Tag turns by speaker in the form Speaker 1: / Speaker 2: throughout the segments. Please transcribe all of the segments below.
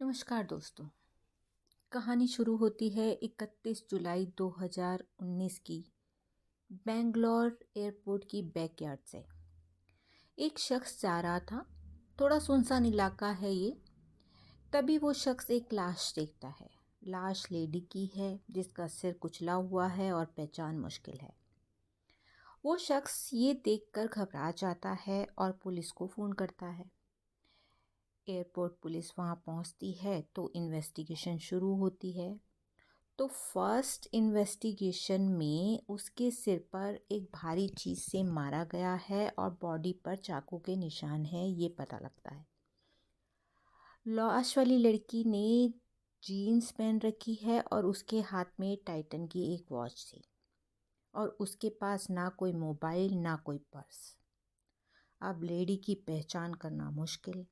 Speaker 1: नमस्कार दोस्तों। कहानी शुरू होती है 31 जुलाई 2019 की बेंगलोर एयरपोर्ट की बैकयार्ड से। एक शख्स जा रहा था। थोड़ा सुनसान इलाका है ये। तभी वो शख्स एक लाश देखता है। लाश लेडी की है जिसका सिर कुचला हुआ है और पहचान मुश्किल है। वो शख्स ये देखकर घबरा जाता है और पुलिस को फ़ोन करता है। एयरपोर्ट पुलिस वहाँ पहुँचती है तो इन्वेस्टिगेशन शुरू होती है। तो फर्स्ट इन्वेस्टिगेशन में उसके सिर पर एक भारी चीज़ से मारा गया है और बॉडी पर चाकू के निशान हैं, ये पता लगता है। लाश वाली लड़की ने जीन्स पहन रखी है और उसके हाथ में टाइटन की एक वॉच थी और उसके पास ना कोई मोबाइल ना कोई पर्स। अब लेडी की पहचान करना मुश्किल,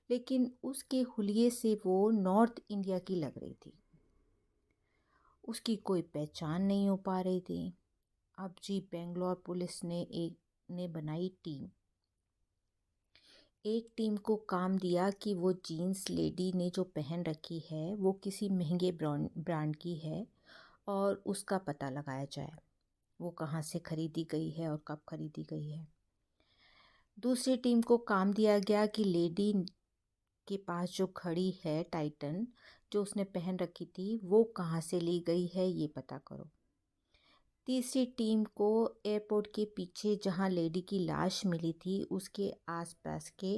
Speaker 1: लेकिन उसके हुलिये से वो नॉर्थ इंडिया की लग रही थी। उसकी कोई पहचान नहीं हो पा रही थी। अब जी बेंगलोर पुलिस ने बनाई टीम। एक टीम को काम दिया कि वो जीन्स लेडी ने जो पहन रखी है वो किसी महंगे ब्रांड की है और उसका पता लगाया जाए, वो कहाँ से खरीदी गई है और कब खरीदी गई है। दूसरी टीम को काम दिया गया कि लेडी के पास जो घड़ी है टाइटन जो उसने पहन रखी थी वो कहाँ से ली गई है, ये पता करो। तीसरी टीम को एयरपोर्ट के पीछे जहां लेडी की लाश मिली थी उसके आसपास के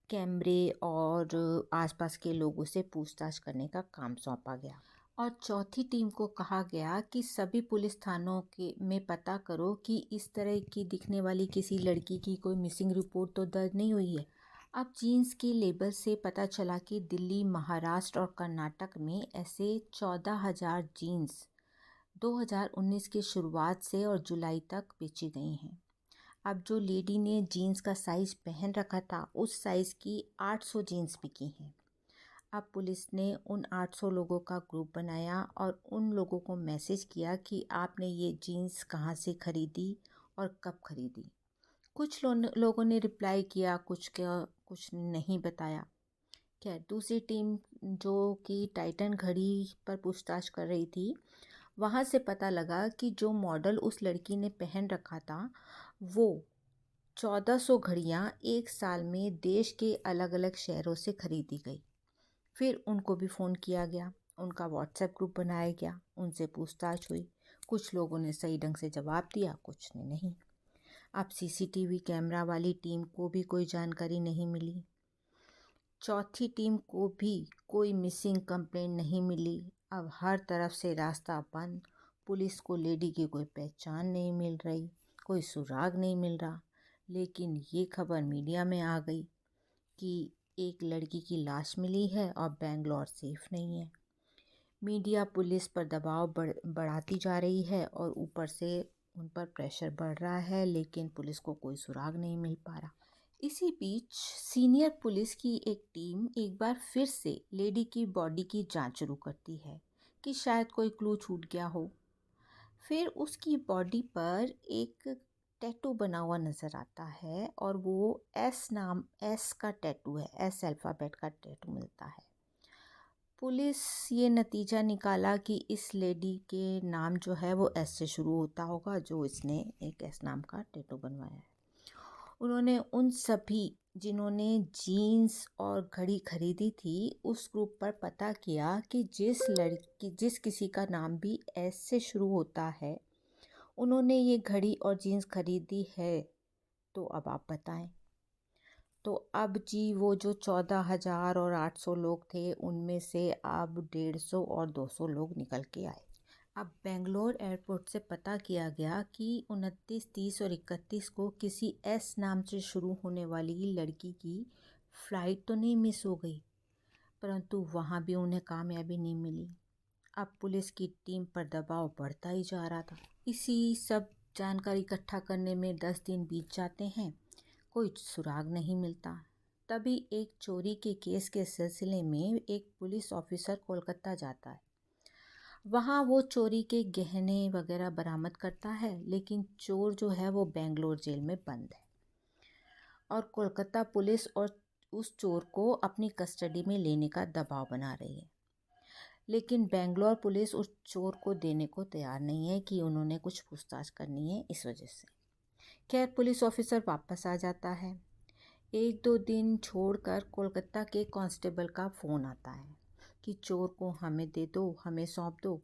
Speaker 1: कैमरे और आसपास के लोगों से पूछताछ करने का काम सौंपा गया। और चौथी टीम को कहा गया कि सभी पुलिस थानों के में पता करो कि इस तरह की दिखने वाली किसी लड़की की कोई मिसिंग रिपोर्ट तो दर्ज नहीं हुई है। अब जीन्स के लेबल से पता चला कि दिल्ली, महाराष्ट्र और कर्नाटक में ऐसे 14,000 जीन्स 2019 की शुरुआत से और जुलाई तक बेची गई हैं। अब जो लेडी ने जीन्स का साइज़ पहन रखा था उस साइज़ की 800 जीन्स बिकी हैं। अब पुलिस ने उन 800 लोगों का ग्रुप बनाया और उन लोगों को मैसेज किया कि आपने ये जीन्स कहाँ से खरीदी और कब खरीदी। कुछ लोगों ने रिप्लाई किया, कुछ नहीं बताया। खैर, दूसरी टीम जो कि टाइटन घड़ी पर पूछताछ कर रही थी, वहाँ से पता लगा कि जो मॉडल उस लड़की ने पहन रखा था वो 1400 घड़ियाँ एक साल में देश के अलग अलग शहरों से खरीदी गई। फिर उनको भी फ़ोन किया गया, उनका व्हाट्सएप ग्रुप बनाया गया, उनसे पूछताछ हुई। कुछ लोगों ने सही ढंग से जवाब दिया, कुछ ने नहीं। अब सीसीटीवी कैमरा वाली टीम को भी कोई जानकारी नहीं मिली। चौथी टीम को भी कोई मिसिंग कंप्लेंट नहीं मिली। अब हर तरफ से रास्ता बंद। पुलिस को लेडी की कोई पहचान नहीं मिल रही, कोई सुराग नहीं मिल रहा। लेकिन ये खबर मीडिया में आ गई कि एक लड़की की लाश मिली है और बेंगलोर सेफ नहीं है। मीडिया पुलिस पर दबाव बढ़ाती जा रही है और ऊपर से उन पर प्रेशर बढ़ रहा है, लेकिन पुलिस को कोई सुराग नहीं मिल पा रहा। इसी बीच सीनियर पुलिस की एक टीम एक बार फिर से लेडी की बॉडी की जांच शुरू करती है कि शायद कोई क्लू छूट गया हो। फिर उसकी बॉडी पर एक टैटू बना हुआ नज़र आता है और वो एस का टैटू है, एस अल्फ़ाबेट का टैटू मिलता है। पुलिस ये नतीजा निकाला कि इस लेडी के नाम जो है वो एस से शुरू होता होगा, जो इसने एक एस नाम का टैटू बनवाया है। उन्होंने उन सभी जिन्होंने जीन्स और घड़ी खरीदी थी उस ग्रुप पर पता किया कि जिस किसी का नाम भी एस से शुरू होता है उन्होंने ये घड़ी और जीन्स खरीदी है। तो अब आप बताएं। तो अब जी वो जो 14,000 और 800 लोग थे उनमें से अब 150 और 200 लोग निकल के आए। अब बेंगलोर एयरपोर्ट से पता किया गया कि 29, 30 और 31 को किसी एस नाम से शुरू होने वाली लड़की की फ़्लाइट तो नहीं मिस हो गई, परंतु वहाँ भी उन्हें कामयाबी नहीं मिली। अब पुलिस की टीम पर दबाव बढ़ता ही जा रहा था। इसी सब जानकारी इकट्ठा करने में 10 दिन बीत जाते हैं, कोई सुराग नहीं मिलता। तभी एक चोरी के केस के सिलसिले में एक पुलिस ऑफिसर कोलकाता जाता है। वहाँ वो चोरी के गहने वगैरह बरामद करता है, लेकिन चोर जो है वो बेंगलोर जेल में बंद है। और कोलकाता पुलिस और उस चोर को अपनी कस्टडी में लेने का दबाव बना रही है। लेकिन बेंगलोर पुलिस उस चोर को देने को तैयार नहीं है कि उन्होंने कुछ पूछताछ करनी है, इस वजह से। खैर, पुलिस ऑफिसर वापस आ जाता है। 1-2 दिन छोड़कर कोलकाता के कांस्टेबल का फ़ोन आता है कि चोर को हमें दे दो, हमें सौंप दो।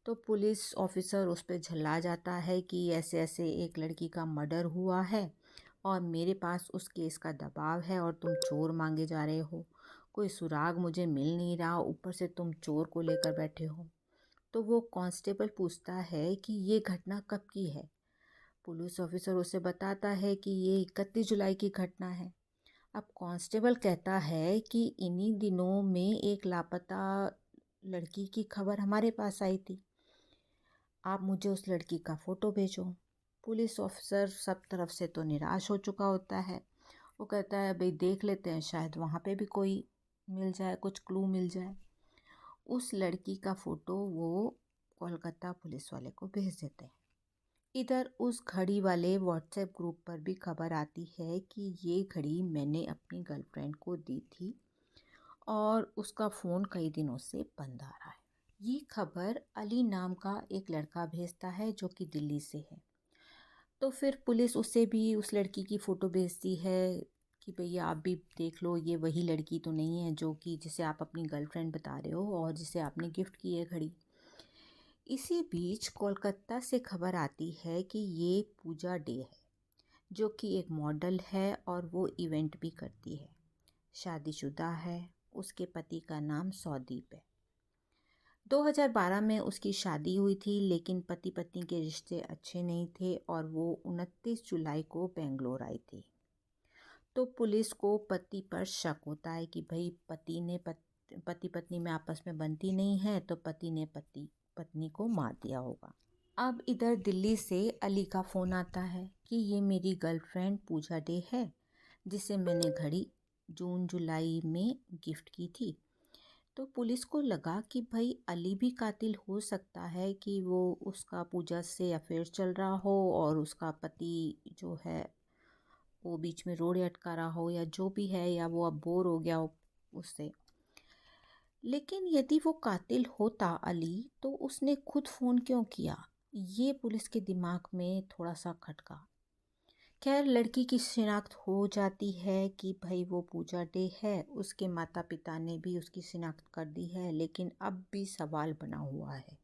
Speaker 1: तो पुलिस ऑफिसर उस पर झल्ला जाता है कि ऐसे ऐसे एक लड़की का मर्डर हुआ है और मेरे पास उस केस का दबाव है और तुम चोर मांगे जा रहे हो। कोई सुराग मुझे मिल नहीं रहा, ऊपर से तुम चोर को लेकर बैठे हो। तो वो कांस्टेबल पूछता है कि ये घटना कब की है। पुलिस ऑफिसर उसे बताता है कि ये 31 जुलाई की घटना है। अब कांस्टेबल कहता है कि इन्हीं दिनों में एक लापता लड़की की खबर हमारे पास आई थी, आप मुझे उस लड़की का फ़ोटो भेजो। पुलिस ऑफिसर सब तरफ से तो निराश हो चुका होता है। वो कहता है भाई देख लेते हैं, शायद वहाँ पे भी कोई मिल जाए, कुछ क्लू मिल जाए। उस लड़की का फ़ोटो वो कोलकाता पुलिस वाले को भेज देते हैं। इधर उस घड़ी वाले व्हाट्सएप ग्रुप पर भी खबर आती है कि ये घड़ी मैंने अपनी गर्लफ्रेंड को दी थी और उसका फ़ोन कई दिनों से बंद आ रहा है। ये खबर अली नाम का एक लड़का भेजता है जो कि दिल्ली से है। तो फिर पुलिस उसे भी उस लड़की की फ़ोटो भेजती है कि भैया आप भी देख लो, ये वही लड़की तो नहीं है जो कि जिसे आप अपनी गर्लफ्रेंड बता रहे हो और जिसे आपने गिफ्ट की है घड़ी। इसी बीच कोलकाता से खबर आती है कि ये पूजा डे है, जो कि एक मॉडल है और वो इवेंट भी करती है। शादीशुदा है, उसके पति का नाम सौदीप है। 2012 में उसकी शादी हुई थी, लेकिन पति पत्नी के रिश्ते अच्छे नहीं थे और वो 29 जुलाई को बेंगलोर आई थी। तो पुलिस को पति पर शक होता है कि भाई पति पत्नी में आपस में बनती नहीं है, तो पति ने पत्नी को मार दिया होगा। अब इधर दिल्ली से अली का फ़ोन आता है कि ये मेरी गर्लफ्रेंड पूजा डे है, जिसे मैंने घड़ी जून जुलाई में गिफ्ट की थी। तो पुलिस को लगा कि भाई अली भी कातिल हो सकता है, कि वो उसका पूजा से अफेयर चल रहा हो और उसका पति जो है वो बीच में रोड़े अटका रहा हो या जो भी है, या वो अब बोर हो गया हो उससे। लेकिन यदि वो कातिल होता अली, तो उसने खुद फ़ोन क्यों किया, ये पुलिस के दिमाग में थोड़ा सा खटका। खैर, लड़की की शिनाख्त हो जाती है कि भाई वो पूजा डे है। उसके माता पिता ने भी उसकी शिनाख्त कर दी है, लेकिन अब भी सवाल बना हुआ है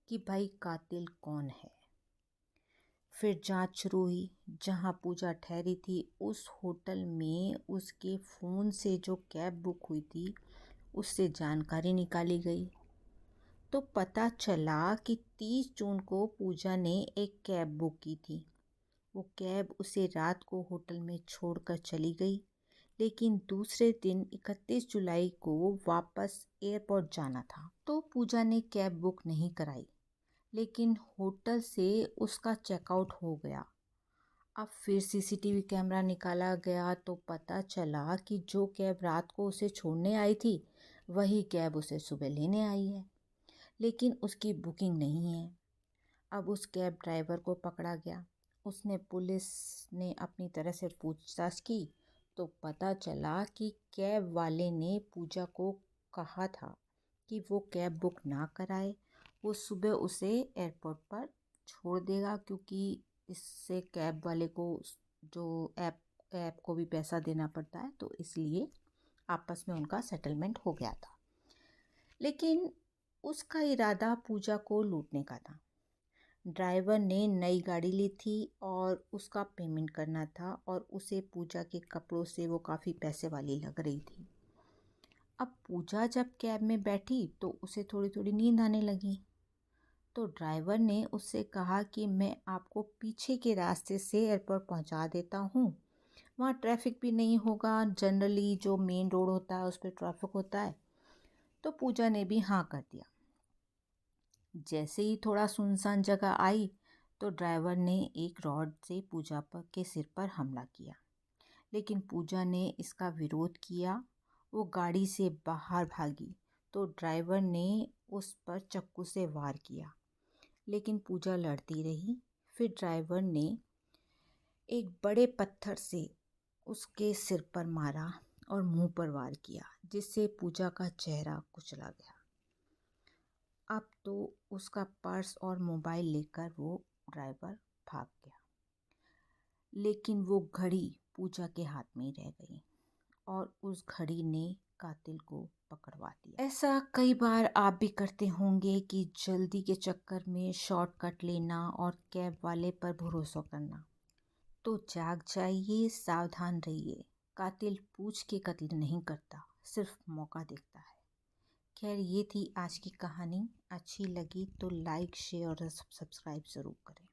Speaker 1: कि भाई कातिल कौन है। फिर जांच शुरू हुई। जहां पूजा ठहरी थी उस होटल में उसके फ़ोन से जो कैब बुक हुई थी उससे जानकारी निकाली गई। तो पता चला कि 30 जून को पूजा ने एक कैब बुक की थी। वो कैब उसे रात को होटल में छोड़कर चली गई, लेकिन दूसरे दिन 31 जुलाई को वापस एयरपोर्ट जाना था। तो पूजा ने कैब बुक नहीं कराई, लेकिन होटल से उसका चेकआउट हो गया। अब फिर सीसीटीवी कैमरा निकाला गया तो पता चला कि जो कैब रात को उसे छोड़ने आई थी वही कैब उसे सुबह लेने आई है, लेकिन उसकी बुकिंग नहीं है। अब उस कैब ड्राइवर को पकड़ा गया। उसने पुलिस ने अपनी तरह से पूछताछ की तो पता चला कि कैब वाले ने पूजा को कहा था कि वो कैब बुक ना कराए, वो सुबह उसे एयरपोर्ट पर छोड़ देगा, क्योंकि इससे कैब वाले को जो ऐप को भी पैसा देना पड़ता है, तो इसलिए आपस में उनका सेटलमेंट हो गया था। लेकिन उसका इरादा पूजा को लूटने का था। ड्राइवर ने नई गाड़ी ली थी और उसका पेमेंट करना था, और उसे पूजा के कपड़ों से वो काफ़ी पैसे वाली लग रही थी। अब पूजा जब कैब में बैठी तो उसे थोड़ी थोड़ी नींद आने लगी। तो ड्राइवर ने उससे कहा कि मैं आपको पीछे के रास्ते से एयरपोर्ट पहुंचा देता हूं, वहाँ ट्रैफिक भी नहीं होगा। जनरली जो मेन रोड होता है उस पर ट्रैफिक होता है। तो पूजा ने भी हाँ कर दिया। जैसे ही थोड़ा सुनसान जगह आई तो ड्राइवर ने एक रॉड से पूजा के सिर पर हमला किया, लेकिन पूजा ने इसका विरोध किया। वो गाड़ी से बाहर भागी तो ड्राइवर ने उस पर चाकू से वार किया, लेकिन पूजा लड़ती रही। फिर ड्राइवर ने एक बड़े पत्थर से उसके सिर पर मारा और मुंह पर वार किया, जिससे पूजा का चेहरा कुचला गया। अब तो उसका पर्स और मोबाइल लेकर वो ड्राइवर भाग गया, लेकिन वो घड़ी पूजा के हाथ में ही रह गई और उस घड़ी ने कातिल को पकड़वा दिया। ऐसा कई बार आप भी करते होंगे कि जल्दी के चक्कर में शॉर्टकट लेना और कैब वाले पर भरोसा करना। तो जाग जाइए, सावधान रहिए। कातिल पूछ के कत्ल नहीं करता, सिर्फ मौका देखता है। खैर, ये थी आज की कहानी। अच्छी लगी तो लाइक, शेयर और सब्सक्राइब ज़रूर करें।